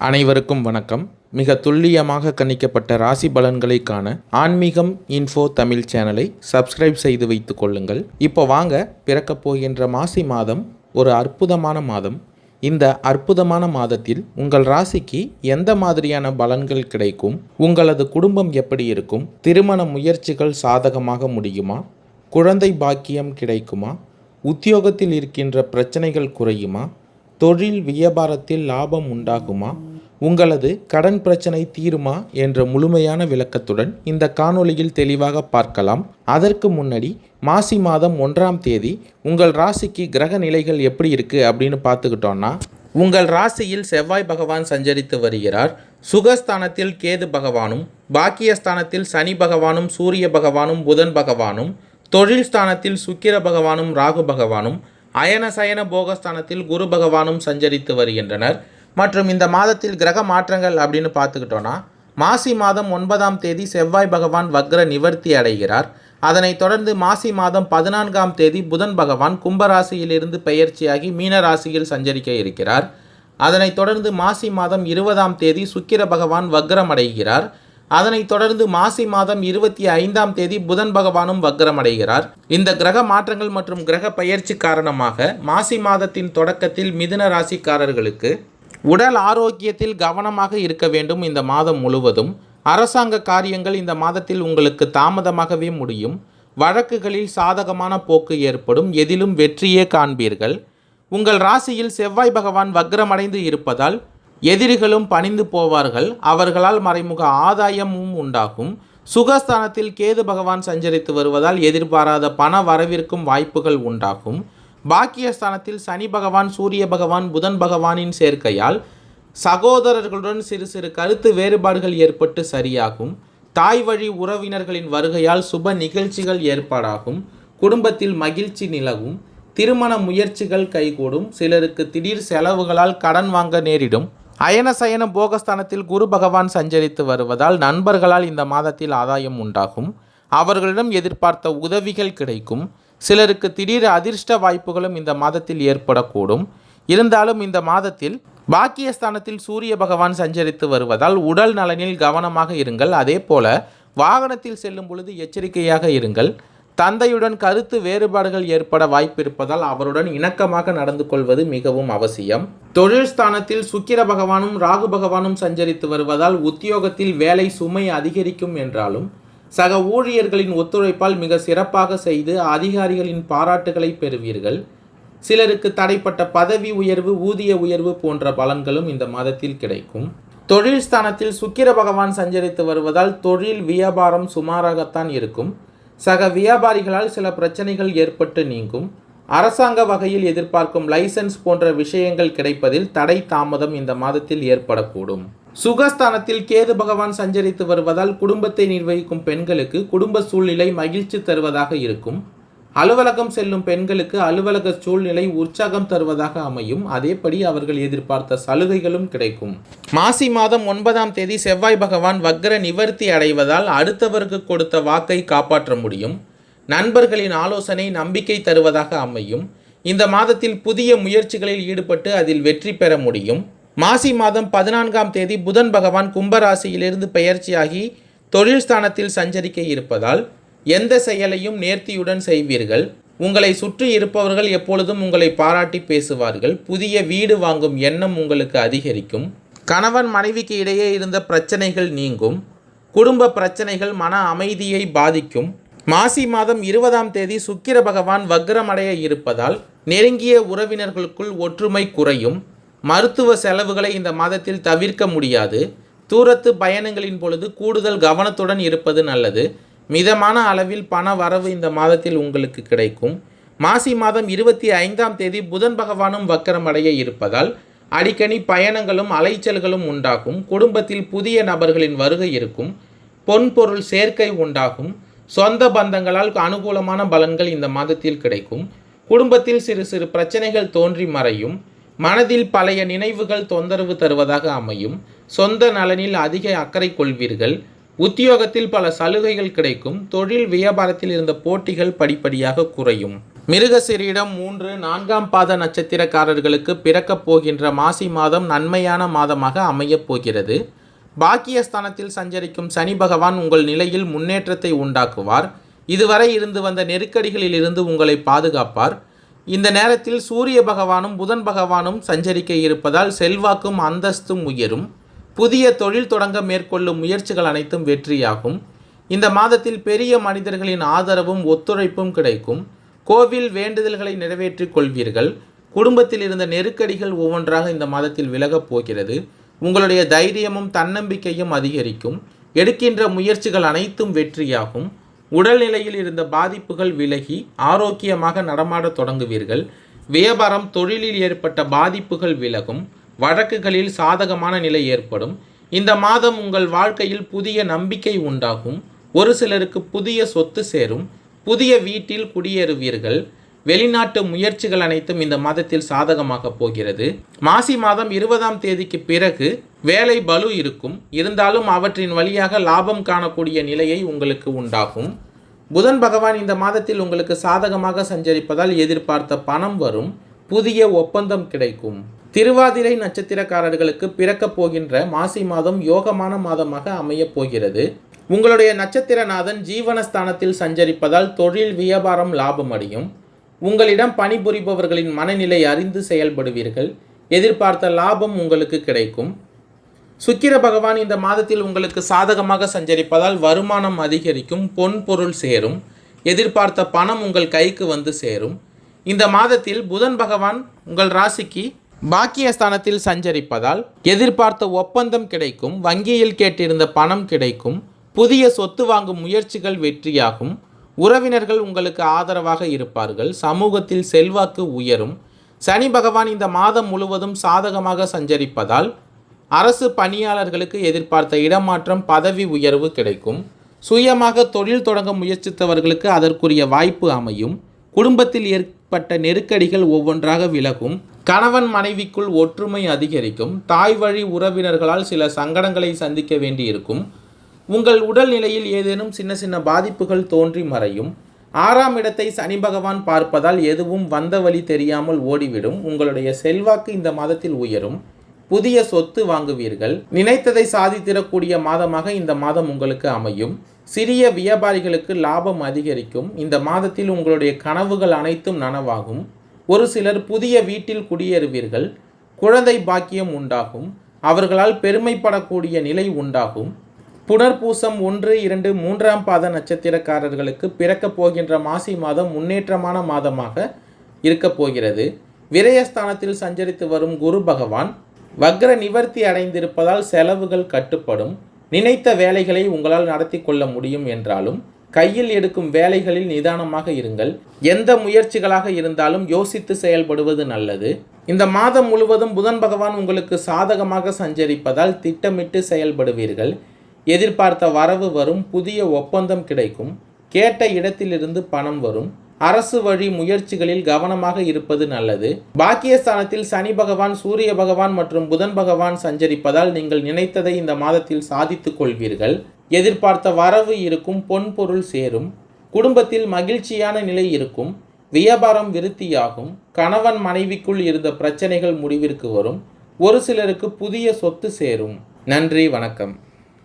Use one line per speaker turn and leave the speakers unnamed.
அனைவருக்கும் வணக்கம். மிக துல்லியமாக கணிக்கப்பட்ட ராசி பலன்களை காண ஆன்மீகம் இன்ஃபோ தமிழ் சேனலை சப்ஸ்கிரைப் செய்து வைத்துக் கொள்ளுங்கள். இப்போ வாங்க, பிறக்கப் போகின்ற மாசி மாதம் ஒரு அற்புதமான மாதம். இந்த அற்புதமான மாதத்தில் உங்கள் ராசிக்கு எந்த மாதிரியான பலன்கள் கிடைக்கும், உங்களது குடும்பம் எப்படி இருக்கும், திருமண முயற்சிகள் சாதகமாக முடியுமா, குழந்தை பாக்கியம் கிடைக்குமா, உத்தியோகத்தில் இருக்கின்ற பிரச்சனைகள் குறையுமா, தொழில் வியாபாரத்தில் லாபம் உண்டாகுமா, உங்களது கடன் பிரச்சனை தீருமா என்ற முழுமையான விளக்கத்துடன் இந்த காணொளியில் தெளிவாக பார்க்கலாம். அதற்கு முன்னாடி மாசி மாதம் 1ஆம் தேதி உங்கள் ராசிக்கு கிரக நிலைகள் எப்படி இருக்குது அப்படின்னு பார்த்துக்கிட்டோன்னா, உங்கள் ராசியில் செவ்வாய் பகவான் சஞ்சரித்து வருகிறார். சுகஸ்தானத்தில் கேது பகவானும், பாக்கியஸ்தானத்தில் சனி பகவானும், சூரிய பகவானும், புதன் பகவானும், தொழில் ஸ்தானத்தில் சுக்கிர பகவானும், ராகு பகவானும், அயன சயன போகஸ்தானத்தில் குரு பகவானும் சஞ்சரித்து வருகின்றனர். மற்றும் இந்த மாதத்தில் கிரக மாற்றங்கள் அப்படின்னு பார்த்துக்கிட்டோன்னா, மாசி மாதம் 9ஆம் தேதி செவ்வாய் பகவான் வக்ர நிவர்த்தி அடைகிறார். அதனைத் தொடர்ந்து மாசி மாதம் 14ஆம் தேதி புதன் பகவான் கும்பராசியிலிருந்து பெயர்ச்சியாகி மீன ராசியில் சஞ்சரிக்க இருக்கிறார். அதனைத் தொடர்ந்து மாசி மாதம் 20ஆம் தேதி சுக்கிர பகவான் வக்ரம் அடைகிறார். அதனைத் தொடர்ந்து மாசி மாதம் 25ஆம் தேதி புதன் பகவானும் வக்ரமடைகிறார். இந்த கிரக மாற்றங்கள் மற்றும் கிரக பயிற்சி காரணமாக மாசி மாதத்தின் தொடக்கத்தில் மிதுன ராசிக்காரர்களுக்கு உடல் ஆரோக்கியத்தில் கவனமாக இருக்க வேண்டும். இந்த மாதம் முழுவதும் அரசாங்க காரியங்கள் இந்த மாதத்தில் உங்களுக்கு தாமதமாகவே முடியும். வழக்குகளில் சாதகமான போக்கு ஏற்படும். எதிலும் வெற்றியே காண்பீர்கள். உங்கள் ராசியில் செவ்வாய் பகவான் வக்ரமடைந்து இருப்பதால் எதிரிகளும் பணிந்து போவார்கள். அவர்களால் மறைமுக ஆதாயமும் உண்டாகும். சுகஸ்தானத்தில் கேது பகவான் சஞ்சரித்து வருவதால் எதிர்பாராத பண வரவிற்கும் வாய்ப்புகள் உண்டாகும். பாக்கியஸ்தானத்தில் சனி பகவான், சூரிய பகவான், புதன் பகவானின் சேர்க்கையால் சகோதரர்களுடன் சிறு சிறு கருத்து வேறுபாடுகள் ஏற்பட்டு சரியாகும். தாய் வழி உறவினர்களின் வருகையால் சுப நிகழ்ச்சிகள் ஏற்பாடாகும். குடும்பத்தில் மகிழ்ச்சி நிலவும். திருமண முயற்சிகள் கைகூடும். சிலருக்கு திடீர் செலவுகளால் கடன் வாங்க நேரிடும். அயன சயன போகஸ்தானத்தில் குரு பகவான் சஞ்சரித்து வருவதால் நண்பர்களால் இந்த மாதத்தில் ஆதாயம் உண்டாகும். அவர்களிடம் எதிர்பார்த்த உதவிகள் கிடைக்கும். சிலருக்கு திடீர் அதிர்ஷ்ட வாய்ப்புகளும் இந்த மாதத்தில் ஏற்படக்கூடும். இருந்தாலும் இந்த மாதத்தில் பாக்கியஸ்தானத்தில் சூரிய பகவான் சஞ்சரித்து வருவதால் உடல் நலனில் கவனமாக இருங்கள். அதே போல வாகனத்தில் செல்லும் பொழுது எச்சரிக்கையாக இருங்கள். தந்தையுடன் கருத்து வேறுபாடுகள் ஏற்பட வாய்ப்பிருப்பதால் அவருடன் இணக்கமாக நடந்து கொள்வது மிகவும் அவசியம். தொழில் ஸ்தானத்தில் சுக்கிர பகவானும் ராகு பகவானும் சஞ்சரித்து வருவதால் உத்தியோகத்தில் வேலை சுமை அதிகரிக்கும் என்றாலும் சக ஊழியர்களின் ஒத்துழைப்பால் மிக சிறப்பாக செய்து அதிகாரிகளின் பாராட்டுகளை பெறுவீர்கள். சிலருக்கு தடைப்பட்ட பதவி உயர்வு, ஊதிய உயர்வு போன்ற பலன்களும் இந்த மாதத்தில் கிடைக்கும். தொழில் ஸ்தானத்தில் சுக்கிர பகவான் சஞ்சரித்து வருவதால் தொழில் வியாபாரம் சுமாராகத்தான் இருக்கும். சக வியாபாரிகளால் சில பிரச்சனைகள் ஏற்பட்டு நீங்கும். அரசாங்க வகையில் எதிர்பார்க்கும் லைசன்ஸ் போன்ற விஷயங்கள் கிடைப்பதில் தடை தாமதம் இந்த மாதத்தில் ஏற்படக்கூடும். சுகஸ்தானத்தில் கேது பகவான் சஞ்சரித்து வருவதால் குடும்பத்தை நிர்வகிக்கும் பெண்களுக்கு குடும்ப சூழ்நிலை மகிழ்ச்சி தருவதாக இருக்கும். அலுவலகம் செல்லும் பெண்களுக்கு அலுவலக சூழ்நிலை உற்சாகம் தருவதாக அமையும். அதேபடி அவர்கள் எதிர்பார்த்த சலுகைகளும் கிடைக்கும். மாசி மாதம் 9ஆம் தேதி செவ்வாய் பகவான் வக்ர நிவர்த்தி அடைவதால் அடுத்தவருக்கு கொடுத்த வாக்கை காப்பாற்ற முடியும். நண்பர்களின் ஆலோசனை நம்பிக்கை தருவதாக அமையும். இந்த மாதத்தில் புதிய முயற்சிகளில் ஈடுபட்டு அதில் வெற்றி பெற முடியும். மாசி மாதம் 14ஆம் தேதி புதன் பகவான் கும்பராசியிலிருந்து பெயர்ச்சியாகி தொழில் ஸ்தானத்தில் சஞ்சரிக்க இருப்பதால் எந்த செயலையும் நேர்த்தியுடன் செய்வீர்கள். உங்களை சுற்றி இருப்பவர்கள் எப்பொழுதும் உங்களை பாராட்டி பேசுவார்கள். புதிய வீடு வாங்கும் எண்ணம் உங்களுக்கு அதிகரிக்கும். கணவன் மனைவிக்கு இடையே இருந்த பிரச்சனைகள் நீங்கும். குடும்ப பிரச்சனைகள் மன அமைதியை பாதிக்கும். மாசி மாதம் 20ஆம் தேதி சுக்கிர பகவான் வக்ரமடைய இருப்பதால் நெருங்கிய உறவினர்களுக்குள் ஒற்றுமை குறையும். மருத்துவ செலவுகளை இந்த மாதத்தில் தவிர்க்க முடியாது. தூரத்து பயணங்களின் பொழுது கூடுதல் கவனத்துடன் இருப்பது நல்லது. மிதமான அளவில் பண வரவு இந்த மாதத்தில் உங்களுக்கு கிடைக்கும். மாசி மாதம் 25ஆம் தேதி புதன் பகவானும் வக்கரமடைய இருப்பதால் அடிக்கடி பயணங்களும் அலைச்சல்களும் உண்டாகும். குடும்பத்தில் புதிய நபர்களின் வருகை இருக்கும். பொன்பொருள் சேர்க்கை உண்டாகும். சொந்த பந்தங்களால் அனுகூலமான பலன்கள் இந்த மாதத்தில் கிடைக்கும். குடும்பத்தில் சிறு சிறு பிரச்சனைகள் தோன்றி மறையும். மனதில் பழைய நினைவுகள் தொந்தரவு தருவதாக அமையும். சொந்த நலனில் அதிக அக்கறை கொள்வீர்கள். உத்தியோகத்தில் பல சலுகைகள் கிடைக்கும். தொழில் வியாபாரத்தில் இருந்த போட்டிகள் படிப்படியாக குறையும். மிருகசீரிடம் 3, 4ஆம் பாத நட்சத்திரக்காரர்களுக்கு பிறக்கப் போகின்ற மாசி மாதம் நன்மையான மாதமாக அமையப் போகிறது. பாக்கியஸ்தானத்தில் சஞ்சரிக்கும் சனி பகவான் உங்கள் நிலையில் முன்னேற்றத்தை உண்டாக்குவார். இதுவரை இருந்து வந்த நெருக்கடிகளில் இருந்து உங்களை பாதுகாப்பார். இந்த நேரத்தில் சூரிய பகவானும் புதன் பகவானும் சஞ்சரிக்க இருப்பதால் செல்வாக்கும் அந்தஸ்தும் உயரும். புதிய தொழில் தொடங்க மேற்கொள்ளும் முயற்சிகள் அனைத்தும் வெற்றியாகும். இந்த மாதத்தில் பெரிய மனிதர்களின் ஆதரவும் ஒத்துழைப்பும் கிடைக்கும். கோவில் வேண்டுதல்களை நிறைவேற்றிக் கொள்வீர்கள். குடும்பத்தில் இருந்த நெருக்கடிகள் ஒவ்வொன்றாக இந்த மாதத்தில் விலகப் போகிறது. உங்களுடைய தைரியமும் தன்னம்பிக்கையும் அதிகரிக்கும். எடுக்கின்ற முயற்சிகள் அனைத்தும் வெற்றியாகும். உடல்நிலையில் இருந்த பாதிப்புகள் விலகி ஆரோக்கியமாக நடமாடத் தொடங்குவீர்கள். வியாபாரம் தொழிலில் ஏற்பட்ட பாதிப்புகள் விலகும். வழக்குகளில் சாதகமான நிலை ஏற்படும். இந்த மாதம் உங்கள் வாழ்க்கையில் புதிய நம்பிக்கை உண்டாகும். ஒரு சிலருக்கு புதிய சொத்து சேரும். புதிய வீட்டில் குடியேறுவீர்கள். வெளிநாட்டு முயற்சிகள் அனைத்தும் இந்த மாதத்தில் சாதகமாக போகிறது. மாசி மாதம் 20ஆம் தேதிக்கு பிறகு வேலை பளு இருக்கும். இருந்தாலும் அவற்றின் வழியாக லாபம் காணக்கூடிய நிலையை உங்களுக்கு உண்டாகும். புதன் பகவான் இந்த மாதத்தில் உங்களுக்கு சாதகமாக சஞ்சரிப்பதால் எதிர்பார்த்த பணம் வரும். புதிய ஒப்பந்தம் கிடைக்கும். திருவாதிரை நட்சத்திரக்காரர்களுக்கு பிறக்கப் போகின்ற மாசி மாதம் யோகமான மாதமாக அமையப் போகிறது. உங்களுடைய நட்சத்திரநாதன் ஜீவனஸ்தானத்தில் சஞ்சரிப்பதால் தொழில் வியாபாரம் லாபம் அடையும். உங்களிடம் பணிபுரிபவர்களின் மனநிலை அறிந்து செயல்படுவீர்கள். எதிர்பார்த்த லாபம் உங்களுக்கு கிடைக்கும். சுக்கிர பகவான் இந்த மாதத்தில் உங்களுக்கு சாதகமாக சஞ்சரிப்பதால் வருமானம் அதிகரிக்கும். பொன் பொருள் சேரும். எதிர்பார்த்த பணம் உங்கள் கைக்கு வந்து சேரும். இந்த மாதத்தில் புதன் பகவான் உங்கள் ராசிக்கு பாக்கியஸ்தானத்தில் சஞ்சரிப்பதால் எதிர்பார்த்த ஒப்பந்தம் கிடைக்கும். வங்கியில் கேட்டிருந்த பணம் கிடைக்கும். புதிய சொத்து வாங்கும் முயற்சிகள் வெற்றியாகும். உறவினர்கள் உங்களுக்கு ஆதரவாக இருப்பார்கள். சமூகத்தில் செல்வாக்கு உயரும். சனி பகவான் இந்த மாதம் முழுவதும் சாதகமாக சஞ்சரிப்பதால் அரசு பணியாளர்களுக்கு எதிர்பார்த்த இடமாற்றம் பதவி உயர்வு கிடைக்கும். சுயமாக தொழில் தொடங்க முயற்சித்தவர்களுக்கு அதற்குரிய வாய்ப்பு அமையும். குடும்பத்தில் ஏற்பட்ட நெருக்கடிகள் ஒவ்வொன்றாக விலகும். கணவன் மனைவிக்குள் ஒற்றுமை அதிகரிக்கும். தாய் வழி உறவினர்களால் சில சங்கடங்களை சந்திக்க வேண்டியிருக்கும். உங்கள் உடல்நிலையில் ஏதேனும் சின்ன சின்ன பாதிப்புகள் தோன்றி மறையும். 6ஆம் இடத்தை சனி பகவான் பார்ப்பதால் எதுவும் வந்த வழி தெரியாமல் ஓடிவிடும். உங்களுடைய செல்வாக்கு இந்த மாதத்தில் உயரும். புதிய சொத்து வாங்குவீர்கள். நினைத்ததை சாதித்திடக்கூடிய மாதமாக இந்த மாதம் உங்களுக்கு அமையும். சிறிய வியாபாரிகளுக்கு லாபம் அதிகரிக்கும். இந்த மாதத்தில் உங்களுடைய கனவுகள் அனைத்தும் நனவாகும். ஒரு சிலர் புதிய வீட்டில் குடியேறுவீர்கள். குழந்தை பாக்கியம் உண்டாகும். அவர்களால் பெருமைப்படக்கூடிய நிலை உண்டாகும். புனர்பூசம் 1, 2, 3ஆம் பாத நட்சத்திரக்காரர்களுக்கு பிறக்கப் போகின்ற மாசி மாதம் முன்னேற்றமான மாதமாக இருக்கப் போகிறது. விரயஸ்தானத்தில் சஞ்சரித்து வரும் குரு பகவான் வக்ர நிவர்த்தி அடைந்திருப்பதால் செலவுகள் கட்டுப்படும். நினைத்த வேலைகளை உங்களால் நடத்தி கொள்ள முடியும் என்றாலும் கையில் எடுக்கும் வேலைகளில் நிதானமாக இருங்கள். எந்த முயற்சிகளாக இருந்தாலும் யோசித்து செயல்படுவது நல்லது. இந்த மாதம் முழுவதும் புதன் பகவான் உங்களுக்கு சாதகமாக சஞ்சரிப்பதால் திட்டமிட்டு செயல்படுவீர்கள். எதிர்பார்த்த வரவு வரும். புதிய ஒப்பந்தம் கிடைக்கும். கேட்ட இடத்திலிருந்து பணம் வரும். அரசு வழி முயற்சிகளில் கவனமாக இருப்பது நல்லது. பாக்கியஸ்தானத்தில் சனி பகவான், சூரிய பகவான் மற்றும் புதன் பகவான் சஞ்சரிப்பதால் நீங்கள் நினைத்ததை இந்த மாதத்தில் சாதித்துக் கொள்வீர்கள். எதிர்பார்த்த வரவு இருக்கும். பொன் பொருள் சேரும். குடும்பத்தில் மகிழ்ச்சியான நிலை இருக்கும். வியாபாரம் விருத்தியாகும். கணவன் மனைவிக்குள் இருந்த பிரச்சனைகள் முடிவிற்கு வரும். ஒரு சிலருக்கு புதிய சொத்து சேரும். நன்றி, வணக்கம்.